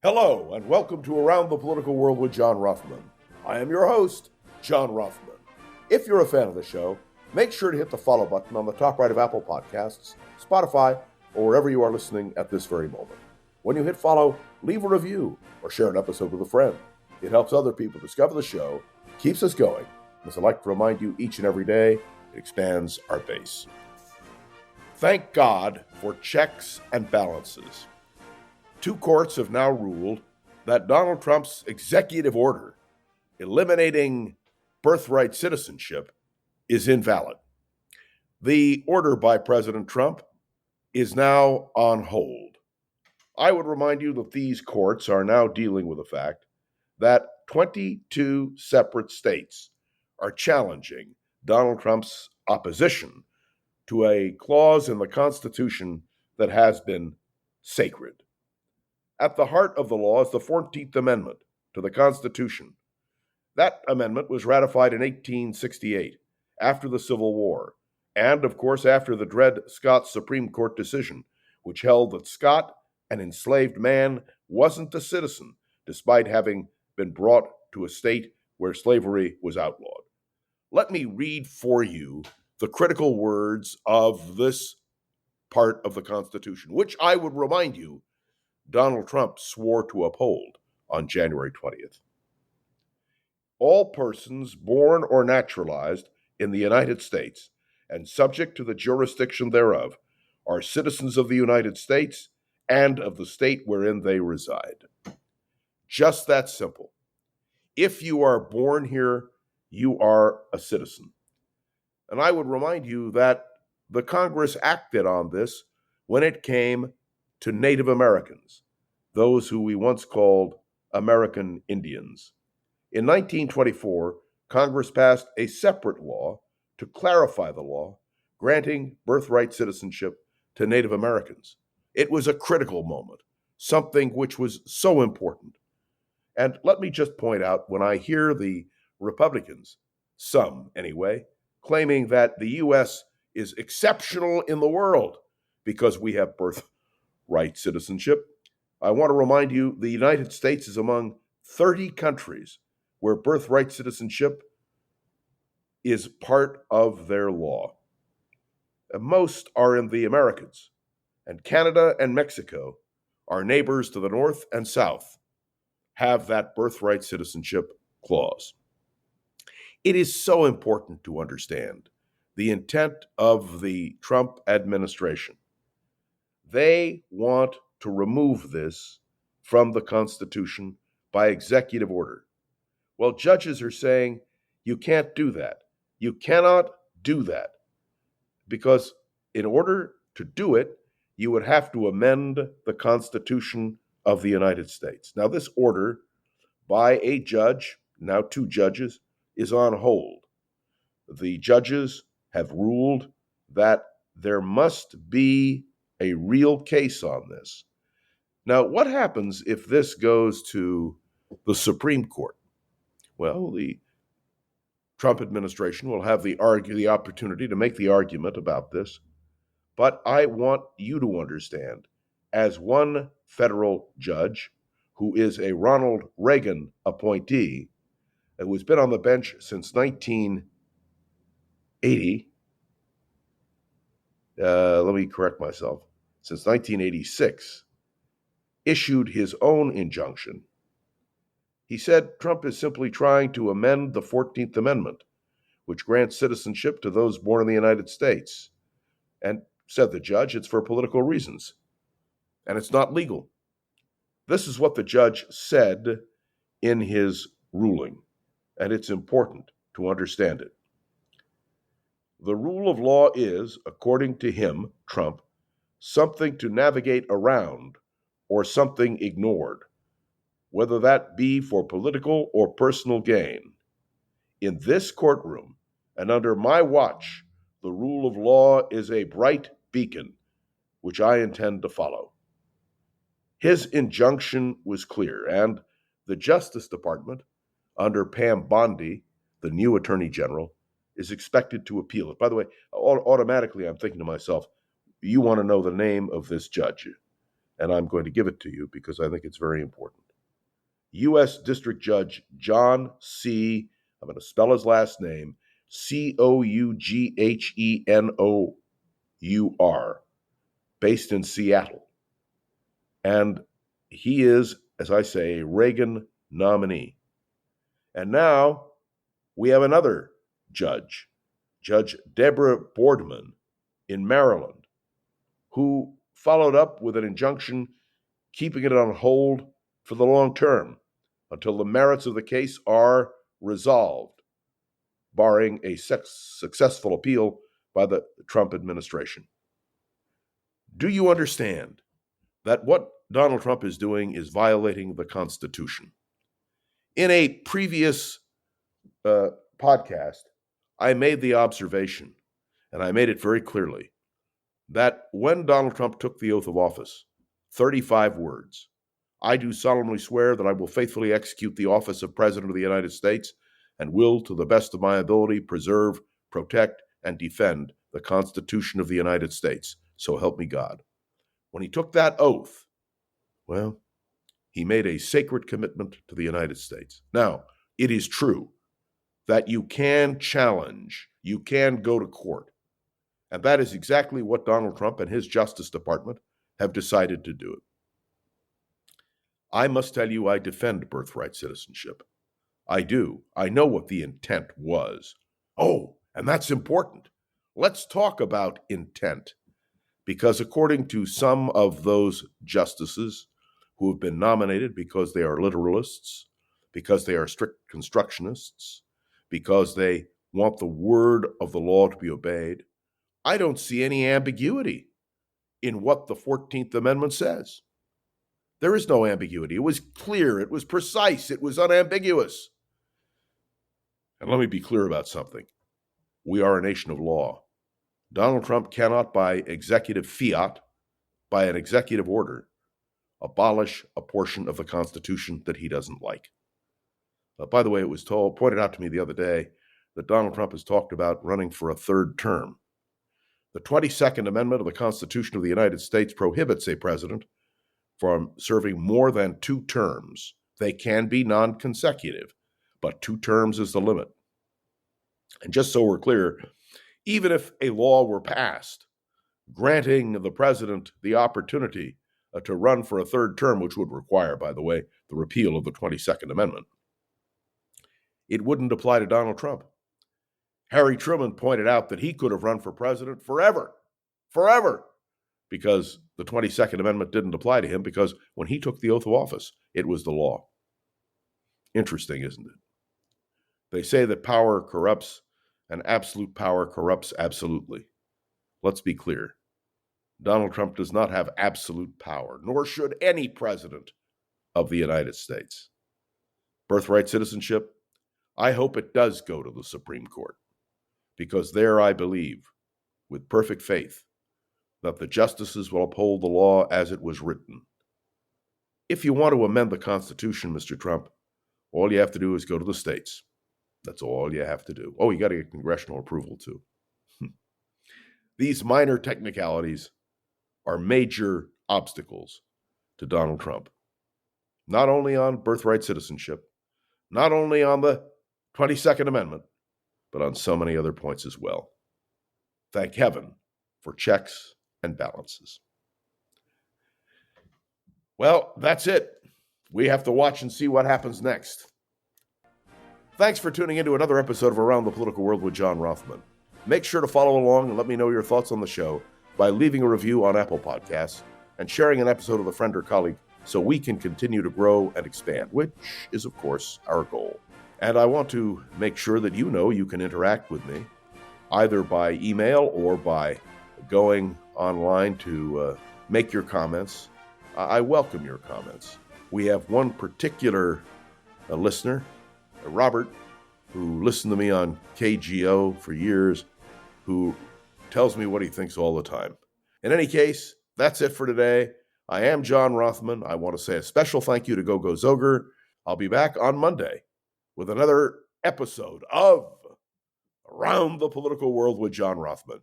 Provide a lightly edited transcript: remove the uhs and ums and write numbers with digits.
Hello, and welcome to Around the Political World with John Ruffman. I am your host, John Ruffman. If you're a fan of the show, make sure to hit the follow button on the top right of Apple Podcasts, Spotify, or wherever you are listening at this very moment. When you hit follow, leave a review or share an episode with a friend. It helps other people discover the show, keeps us going, and as I like to remind you each and every day, it expands our base. Thank God for checks and balances. Two courts have now ruled that Donald Trump's executive order eliminating birthright citizenship is invalid. The order by President Trump is now on hold. I would remind you that these courts are now dealing with the fact that 22 separate states are challenging Donald Trump's opposition to a clause in the Constitution that has been sacred. At the heart of the law is the 14th Amendment to the Constitution. That amendment was ratified in 1868, after the Civil War, and, of course, after the Dred Scott Supreme Court decision, which held that Scott, an enslaved man, wasn't a citizen, despite having been brought to a state where slavery was outlawed. Let me read for you the critical words of this part of the Constitution, which I would remind you Donald Trump swore to uphold on January 20th. All persons born or naturalized in the United States and subject to the jurisdiction thereof are citizens of the United States and of the state wherein they reside. Just that simple. If you are born here, you are a citizen. And I would remind you that the Congress acted on this when it came to Native Americans, those who we once called American Indians. In 1924, Congress passed a separate law to clarify the law, granting birthright citizenship to Native Americans. It was a critical moment, something which was so important. And let me just point out, when I hear the Republicans, some anyway, claiming that the U.S. is exceptional in the world because we have birthright citizenship, I want to remind you the United States is among 30 countries where birthright citizenship is part of their law. Most are in the Americas, and Canada and Mexico, our neighbors to the north and south, have that birthright citizenship clause. It is so important to understand the intent of the Trump administration. They want to remove this from the Constitution by executive order. Well, judges are saying you can't do that. You cannot do that because in order to do it, you would have to amend the Constitution of the United States. Now, this order by a judge, now two judges, is on hold. The judges have ruled that there must be a real case on this. Now, what happens if this goes to the Supreme Court? Well, the Trump administration will have the opportunity to make the argument about this. But I want you to understand, as one federal judge who is a Ronald Reagan appointee, who has been on the bench since 1980, let me correct myself, since 1986, issued his own injunction. He said Trump is simply trying to amend the 14th Amendment, which grants citizenship to those born in the United States. And said the judge, it's for political reasons, and it's not legal. This is what the judge said in his ruling, and it's important to understand it. The rule of law is, according to him, Trump, something to navigate around or something ignored, whether that be for political or personal gain. In this courtroom, and under my watch, the rule of law is a bright beacon, which I intend to follow. His injunction was clear, and the Justice Department, under Pam Bondi, the new Attorney General, is expected to appeal it. By the way, automatically I'm thinking to myself, you want to know the name of this judge. and I'm going to give it to you because I think it's very important. U.S. District Judge John C., I'm going to spell his last name, Coughennour, based in Seattle. And he is, as I say, a Reagan nominee. And now we have another judge, Judge Deborah Boardman in Maryland, who followed up with an injunction keeping it on hold for the long term until the merits of the case are resolved, barring a successful appeal by the Trump administration. Do you understand that what Donald Trump is doing is violating the Constitution? In a previous podcast, I made the observation, and I made it very clearly, that when Donald Trump took the oath of office, 35 words, I do solemnly swear that I will faithfully execute the office of President of the United States and will, to the best of my ability, preserve, protect, and defend the Constitution of the United States. So help me God. When he took that oath, well, he made a sacred commitment to the United States. Now, it is true that you can challenge, you can go to court. And that is exactly what Donald Trump and his Justice Department have decided to do. I must tell you, I defend birthright citizenship. I do. I know what the intent was. Oh, and that's important. Let's talk about intent. Because according to some of those justices who have been nominated because they are literalists, because they are strict constructionists, because they want the word of the law to be obeyed, I don't see any ambiguity in what the 14th Amendment says. There is no ambiguity. It was clear, it was precise, it was unambiguous. And let me be clear about something. We are a nation of law. Donald Trump cannot, by executive fiat, by an executive order, abolish a portion of the Constitution that he doesn't like. By the way, it was pointed out to me the other day that Donald Trump has talked about running for a third term. The 22nd Amendment of the Constitution of the United States prohibits a president from serving more than 2 terms. They can be non-consecutive, but 2 terms is the limit. And just so we're clear, even if a law were passed granting the president the opportunity to run for a third term, which would require, by the way, the repeal of the 22nd Amendment, it wouldn't apply to Donald Trump. Harry Truman pointed out that he could have run for president forever, because the 22nd Amendment didn't apply to him, because when he took the oath of office, it was the law. Interesting, isn't it? They say that power corrupts, and absolute power corrupts absolutely. Let's be clear. Donald Trump does not have absolute power, nor should any president of the United States. Birthright citizenship, I hope it does go to the Supreme Court, because there I believe, with perfect faith, that the justices will uphold the law as it was written. If you want to amend the Constitution, Mr. Trump, all you have to do is go to the states. That's all you have to do. Oh, you got to get congressional approval too. These minor technicalities are major obstacles to Donald Trump. Not only on birthright citizenship, not only on the 22nd Amendment, but on so many other points as well. Thank heaven for checks and balances. Well, that's it. We have to watch and see what happens next. Thanks for tuning into another episode of Around the Political World with John Rothman. Make sure to follow along and let me know your thoughts on the show by leaving a review on Apple Podcasts and sharing an episode with a friend or colleague so we can continue to grow and expand, which is, of course, our goal. And I want to make sure that you know you can interact with me either by email or by going online to make your comments. I welcome your comments. We have one particular listener, Robert, who listened to me on KGO for years, who tells me what he thinks all the time. In any case, that's it for today. I am John Rothman. I want to say a special thank you to Gogo Zoger. I'll be back on Monday with another episode of Around the Political World with John Rothman.